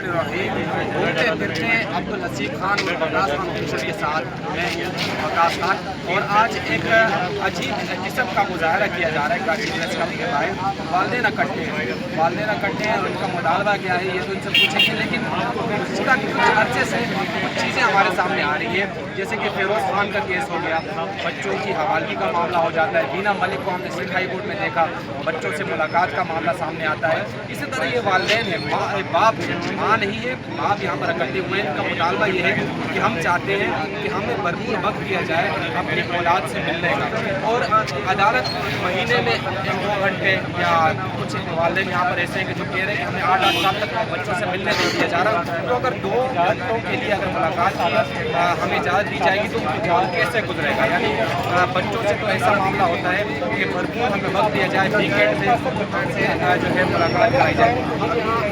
बिस्मिल्लाहिर्रहमानिर्रहीम। घूमते फिरते अब्दुल लतीफ़ खान और वकास खान ऑफिसर के साथ मैं वकास खान, और आज एक अजीब किस्म का मुजाहरा किया जा रहा है गाड़ी ड्रेस क्लब के बाहर। वालिदैन इकट्ठे हैं और उनका मुतालबा क्या है ये तो इनसे पूछेंगे, लेकिन पिछला कुछ अरसे से कुछ चीज़ें हमारे सामने आ रही है, जैसे कि फिरोज़ खान का केस हो गया, बच्चों की हवालगी का मामला हो जाता है। बीना मलिक को हमने सिंध हाई कोर्ट में देखा, बच्चों से मुलाकात का मामला सामने आता है। इसी तरह ये वालिदैन है, बाप है, माँ नहीं है, बाप यहाँ पर इकट्ठे हुए हैं। इनका मुतालबा ये है कि हम चाहते हैं कि हमें भरपूर वक्त दिया जाए अपनी औलाद से मिलने का, और अदालत महीने में 2 घंटे या कुछ वालिदैन यहाँ पर ऐसे हैं कि जो कह रहे हैं कि हमें 8-8 साल तक बच्चों से मिलने नहीं दिया जा रहा। तो अगर 2 घंटों के लिए अगर मुलाकात की हमें इजाज़त दी जाएगी तो जान कैसे गुजरेगा? यानी बच्चों से तो ऐसा मामला होता है कि भरपूर हमें वक्त दिया जाए, वीकेंड से जो है मुलाकात कराई जाए।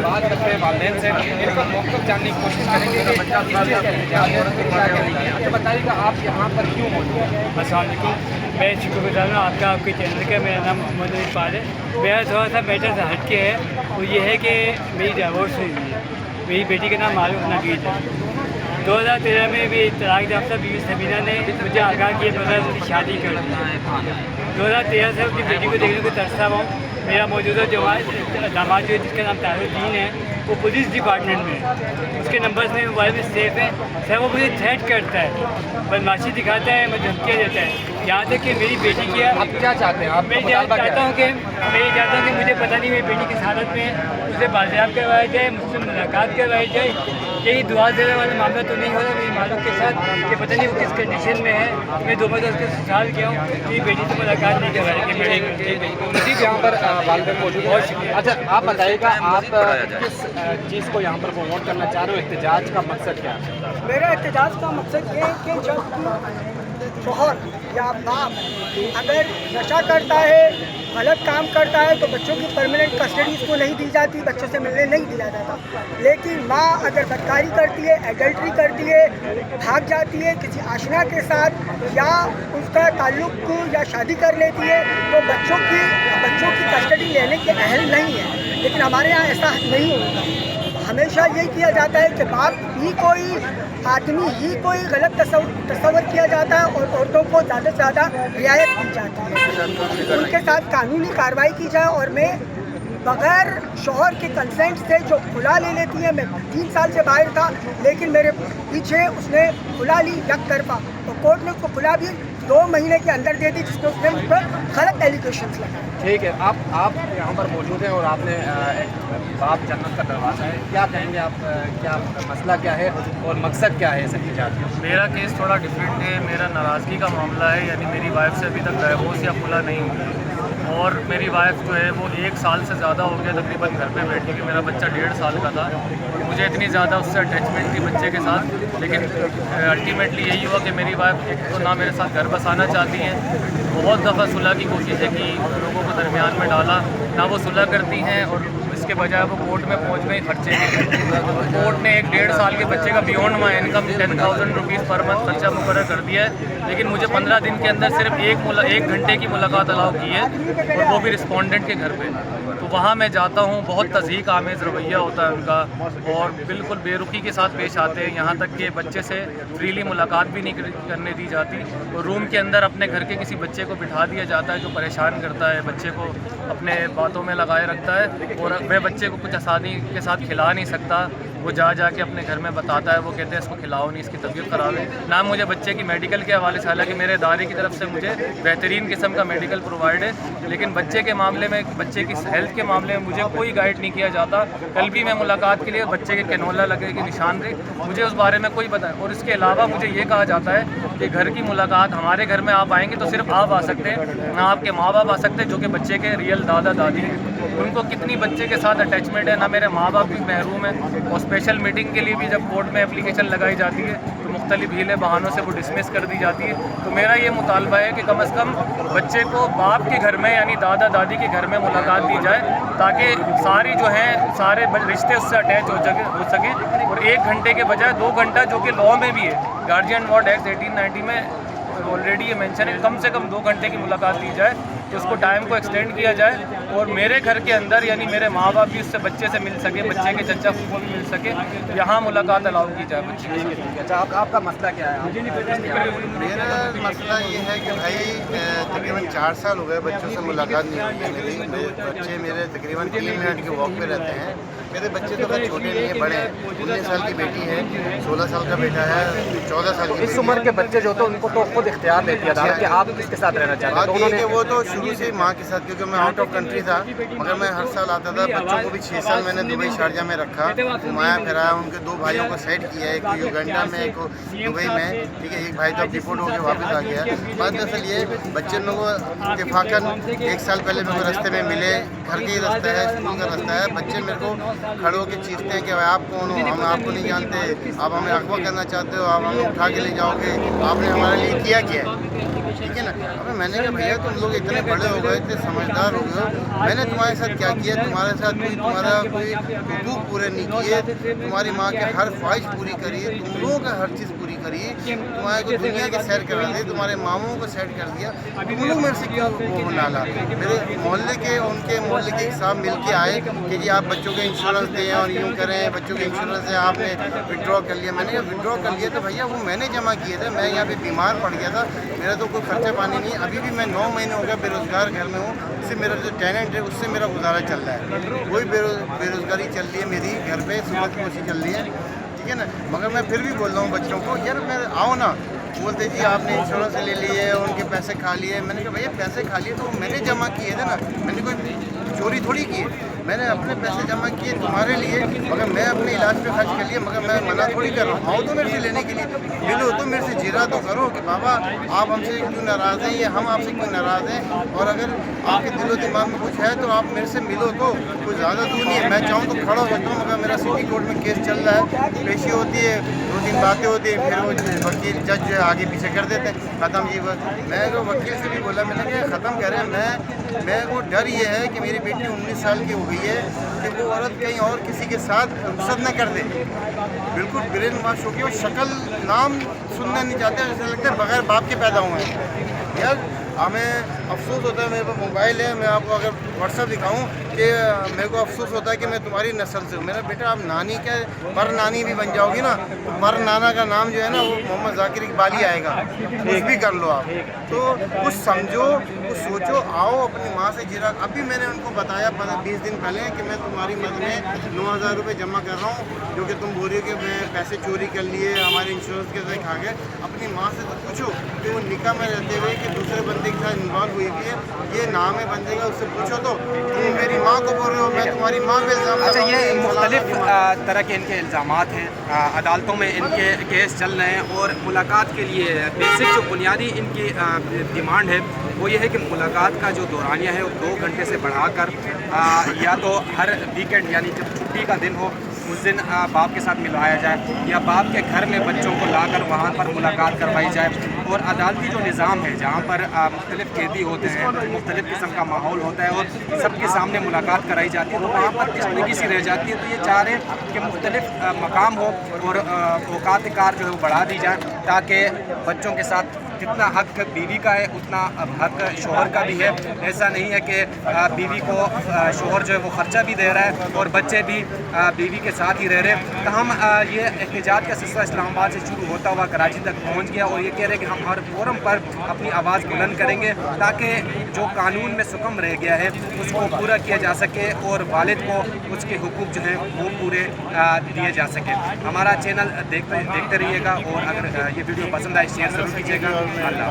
बात करते हैं वालिदैन से, इनका मौक़िफ़ जानने की कोशिश करेंगे कि बच्चा किस चीज़ का इंतजार है और क्या नहीं है। तो बताइएगा आप यहाँ पर क्यों मौजूद हैं? अस्सलाम वालेकुम, मैं शुक्रगुज़ार हूँ आपका, आपके चैनल का। मेरा नाम मोहम्मद इकबाल है। मेरा थोड़ा सा मैटर से हट के है, वो ये है कि मेरी डिवोर्स हुई है। मेरी बेटी का नाम मारूफ नबील है। 2013 में भी तलाक याफ्ता बीवी सबीना ने मुझे आगाह किया मेरी शादी कर दी। 2013 से अपनी बेटी को देखने को तरसता हूँ। मेरा मौजूदा दामाद जो है जिसका नाम तारुद्दीन है, वो पुलिस डिपार्टमेंट में है। उसके नंबर्स में मोबाइल में सेफ है। सर वो मुझे थ्रेट करता है, बदमाशी दिखाता है, मुझे धमकियाँ देता है। यहाँ तक कि मेरी बेटी की आप क्या चाहते हैं? मैं चाहता हूँ कि मुझे पता नहीं मेरी बेटी किस हालत में है, उसे बाज़ियाब करवाया जाए, मुझसे मुलाकात करवाई जाए। यही दुआ देने वाला मामला तो नहीं हो रहा मेरी मालूम के साथ कि पता नहीं वो किस कंडीशन में है। मैं 2 बार उसके सवाल किया हूँ कि बेटी से मुलाकात नहीं करवाएगी। मजीद यहाँ पर वालिदैन मौजूद है। अच्छा आप बताइएगा, आप किस चीज़ को यहाँ पर प्रमोट करना चाह रहे हो? एहतजाज का मकसद क्या है? मेरा एहतजाज का मकसद ये है कि जब शोहर या बाप अगर नशा करता है, गलत काम करता है, तो बच्चों की परमानेंट कस्टडी उसको नहीं दी जाती, बच्चों से मिलने नहीं दिया जाता। लेकिन माँ अगर बदकारी करती है, एडल्ट्री करती है, भाग जाती है किसी आशना के साथ, या उसका ताल्लुक या शादी कर लेती है, तो बच्चों की कस्टडी लेने के अहल नहीं है। लेकिन हमारे यहाँ ऐसा नहीं होता। हमेशा यही किया जाता है कि बाप ही कोई आदमी ही कोई गलत तस्वर किया जाता है और औरतों को ज़्यादा से ज़्यादा रियायत दी जाती है। उनके साथ कानूनी कार्रवाई की जाए। और मैं बग़ैर शौहर के कंसेंट से जो खुला ले लेती है, मैं 3 साल से बाहर था, लेकिन मेरे पीछे उसने खुला ली एक तरफा, तो कोर्ट ने उसको खुला भी 2 महीने के अंदर दे दी, जिसमें उसने मुझ पर गलत एलिगेशंस लगाए। ठीक है, आप यहाँ पर मौजूद हैं और आपने बाप जन्नत का दरवाज़ा है, क्या कहेंगे आप? क्या मसला क्या है और मकसद क्या है इस एहतजाज का? मेरा केस थोड़ा डिफरेंट है। मेरा नाराज़गी का मामला है, यानी मेरी वाइफ से अभी तक डिवोर्स या खुला नहीं हुआ, और मेरी वाइफ जो है वो 1 साल से ज़्यादा हो गया तकरीबन घर पे बैठी हुई। मेरा बच्चा 1.5 साल का था। मुझे इतनी ज़्यादा उससे अटैचमेंट थी बच्चे के साथ, लेकिन अल्टीमेटली यही हुआ कि मेरी वाइफ एक तो ना मेरे साथ घर बसाना चाहती हैं, बहुत दफ़ा सुलह की कोशिशें की, लोगों को दरमियान में डाला, ना वो सुलह करती हैं, और इसके बजाय वो कोर्ट में पहुँच गई खर्चे के। कोर्ट ने एक 1.5 साल के बच्चे का beyond my income 10,000 rupees per month खर्चा मुकर्रर कर दिया है, लेकिन मुझे 15 दिन के अंदर सिर्फ 1 घंटे की मुलाकात अलाउ की है, और वो भी रिस्पोंडेंट के घर पे। तो वहाँ मैं जाता हूँ, बहुत तज़हीक आमेज़ रवैया होता है उनका, और बिल्कुल बेरुखी के साथ पेश आते हैं। यहाँ तक कि बच्चे से फ्रीली मुलाकात भी नहीं करने दी जाती, और रूम के अंदर अपने घर के किसी बच्चे को बिठा दिया जाता है जो परेशान करता है, बच्चे को अपने बातों में लगाए रखता है, और मैं बच्चे को कुछ आसानी के साथ खिला नहीं सकता। वो जा के अपने घर में बताता है, वो कहते हैं इसको खिलाओ नहीं, इसकी तबीयत ख़राब है। ना मुझे बच्चे की मेडिकल के हवाले से, हालांकि मेरे इदारे की तरफ से मुझे बेहतरीन किस्म का मेडिकल प्रोवाइड है, लेकिन बच्चे के मामले में, बच्चे की हेल्थ के मामले में मुझे कोई गाइड नहीं किया जाता। कल भी मैं मुलाकात के लिए बच्चे के कैनोला लगे की निशानदेही, मुझे उस बारे में कोई बताया। और इसके अलावा मुझे ये कहा जाता है कि घर की मुलाकात, हमारे घर में आप आएंगे तो सिर्फ आप आ सकते हैं, ना आपके माँ बाप आ सकते जो कि बच्चे के रियल दादा दादी हैं। उनको कितनी बच्चे के साथ अटैचमेंट है, ना मेरे माँ बाप भी महरूम हैं। और स्पेशल मीटिंग के लिए भी जब कोर्ट में एप्लीकेशन लगाई जाती है तो मुख्तलिफ हीले बहानों से वो डिसमिस कर दी जाती है। तो मेरा ये मुतालबा है कि कम अज़ कम बच्चे को बाप के घर में यानी दादा दादी के घर में मुलाकात दी जाए, ताकि सारी जो हैं सारे रिश्ते उससे अटैच हो सकें। और 1 घंटे के बजाय 2 घंटा, जो कि लॉ में भी है, गार्जियन वार्ड एक्ट 1890 में ऑलरेडी ये मेंशन है कि कम से कम 2 घंटे की मुलाकात दी जाए, तो उसको टाइम को एक्सटेंड किया जाए और मेरे घर के अंदर यानी मेरे माँ बाप भी उससे बच्चे से मिल सके, बच्चे के चचा फूफो भी मिल सके, यहाँ मुलाकात अलाउ की जाए बच्चे की। अच्छा, आपका मसला क्या है? मेरा मसला ये है कि भाई तकरीबन 4 साल हो गए बच्चों से मुलाकात नहीं हुई है मेरी। बच्चे मेरे तकरीबन 3 मिनट के वॉक पे रहते हैं। मेरे बच्चे तो खैर छोटे नहीं है, बड़े हैं। 19 साल की बेटी है, 16 साल का बेटा है, 14 साल की इस उम्र के बच्चे जो होते हैं उनको तो खुद इख्तियार देती है अदालत कि आप किसके साथ रहना चाहते हैं, तो बात ये है उन्होंने कि वो तो शुरू से माँ के साथ, क्योंकि मैं आउट ऑफ कंट्री था, मगर मैं हर साल आता था। बच्चों को भी 6 साल मैंने दुबई शारजा में रखा, घुमाया फिराया, उनके 2 भाइयों को सेट किया, एक युगांडा में, एक दुबई में, ठीक है। एक भाई तो अब डिपोर्ट होकर वापस आ गया। बात दरअसल ये, बच्चे लोगों को इत्तेफाकन 1 साल पहले मेरे को रास्ते में मिले, घर का ही रास्ता है, स्कूल का रास्ता है। बच्चे मेरे को खड़े होकर चीखते हैं कि आप कौन हो, हम आपको नहीं जानते, आप हमें अगवा करना चाहते हो, आप हमें उठा के ले जाओगे, आपने हमारे लिए किया क्या है, ठीक है ना। अबे मैंने कहा भैया तुम लोग इतने बड़े हो गए, इतने समझदार हो गए हो, मैंने तुम्हारे साथ क्या किया? तुम्हारे साथ तुम्हारा कोई हुकूक पूरे नहीं किए, तुम्हारी माँ की हर ख्वाहिश पूरी करी, तुम लोगों का हर चीज़ पूरी करी, तुम्हारे को दुनिया की सैर करा दी, तुम्हारे मामों को सेट कर दिया, तुम लोग मेरे से क्यों वो डाला? मेरे मोहल्ले के, उनके मोहल्ले के साहब मिल के आए कि जी आप बच्चों के इंश्योरेंस दें और यूँ करें, बच्चों के इंश्योरेंस है, आपने विड्रॉ कर लिया। मैंने कहा विड्रॉ कर लिया तो भैया वो मैंने जमा किए थे, मैं यहाँ पे बीमार पड़ गया था, मेरा तो कोई खर्चा पानी नहीं। अभी भी मैं 9 महीने हो गया बेरोज़गार घर में हूँ, इससे मेरा जो टेनेंट है उससे मेरा गुजारा चल रहा है, कोई बेरोज़गारी चल रही है मेरी घर पे, सूरत कोशी चल रही है, ठीक है ना। मगर मैं फिर भी बोल रहा हूँ बच्चों को, यार मैं आओ ना, बोलते जी आपने इंश्योरेंस ले लिए, उनके पैसे खा लिए। मैंने कहा भैया पैसे खा लिए तो मैंने जमा किए थे ना, मैंने कोई चोरी थोड़ी की, मैंने अपने पैसे जमा किए तुम्हारे लिए, मगर मैं अपने इलाज पे खर्च कर लिया, मगर मैं मना थोड़ी कर रहा हूँ। आओ तो मेरे से लेने के लिए, मिलो तो मेरे से जीरा तो करो कि बाबा आप हमसे क्यों नाराज़ हैं, या हम आपसे क्यों नाराज़ हैं, और अगर आपके दिलो दिमाग में कुछ है तो आप मेरे से मिलो। तो कुछ ज़्यादा दूर नहीं है, मैं चाहूँ तो खड़ा हो सकता हूँ, मगर मेरा सिटी कोर्ट में केस चल रहा है, पेशी होती है, 2-3 बातें होती हैं, फिर वो वकील जज जो है आगे पीछे कर देते हैं, ख़त्म जी बस। मैं तो वकील से भी बोला, मैंने कहा ख़त्म कह रहे हैं, मैं को डर ये है कि मेरी बेटी 19 साल की हो गई है कि वो औरत कहीं और किसी के साथ रुखसत न कर दे, बिल्कुल ब्रेन वॉश हो गई, और शक्ल नाम सुनना नहीं चाहते, ऐसा लगता है बगैर बाप के पैदा हुए हैं। यार हमें अफसोस होता है, मेरे पास मोबाइल है, मैं आपको अगर व्हाट्सअप दिखाऊं कि मेरे को अफसोस होता है कि मैं तुम्हारी नस्ल से हूँ। मेरा बेटा आप नानी के पर नानी भी बन जाओगी ना, तो पर नाना का नाम जो है ना वो मोहम्मद जाकिर इकबाली आएगा, कुछ भी कर लो आप। तो कुछ समझो, कुछ सोचो, आओ अपनी माँ से जीरा। अभी मैंने उनको बताया 20 दिन पहले कि मैं तुम्हारी मदद में 9,000 रुपये जमा कर रहा हूँ, जो कि तुम बोल रही हो कि मैं पैसे चोरी कर लिए, हमारे इंश्योरेंस के साथ खा गए। अपनी माँ से तो पूछो कि वो निकाह में रहते हुए कि दूसरे बंदे के साथ इन्वॉल्व हुई भी है, ये नाम है बंदे का, उससे पूछो। तो तुम मेरी माँ को बोल रहे हो, मैं तुम्हारी माँ पे इल्ज़ाम। अच्छा, ये मुख्तलिफ तरह के इनके इल्ज़ामात हैं, अदालतों में इनके केस चल रहे हैं, और मुलाकात के लिए बेसिक जो बुनियादी इनकी डिमांड है वो ये है कि मुलाकात का जो दौरानिया है वो 2 घंटे से बढ़ाकर या तो हर वीकेंड यानी जब छुट्टी का दिन हो उस दिन बाप के साथ मिलवाया जाए, या बाप के घर में बच्चों को लाकर वहाँ पर मुलाकात करवाई जाए। और अदालती जो निज़ाम है जहाँ पर मुख्तलिफ कैदी होते हैं, मुख्तलिफ किस्म का माहौल होता है और सबके सामने मुलाकात कराई जाती है, तो वहाँ पर किसी सी रह जाती है। तो ये चाह रहे हैं कि मुख्तलिफ मकाम हो और औकात कार जो है वो बढ़ा दी जाए, ताकि बच्चों के साथ जितना हक बीवी का है उतना हक शोहर का भी है। ऐसा नहीं है कि बीवी को शोहर जो है वो ख़र्चा भी दे रहा है और बच्चे भी बीवी के साथ ही रह रहे हैं। तो हम ये एहतजाज का सिलसिला इस्लामाबाद से शुरू होता हुआ कराची तक पहुंच गया, और ये कह रहे हैं कि हम हर फोरम पर अपनी आवाज़ बुलंद करेंगे ताकि जो कानून में सुकम रह गया है उसको पूरा किया जा सके और वालिद को उसके हुकूक जो है वो पूरे दिए जा सके। हमारा चैनल देखते रहिएगा, और अगर ये वीडियो पसंद आए शेयर ज़रूर कीजिएगा। अल्लाह।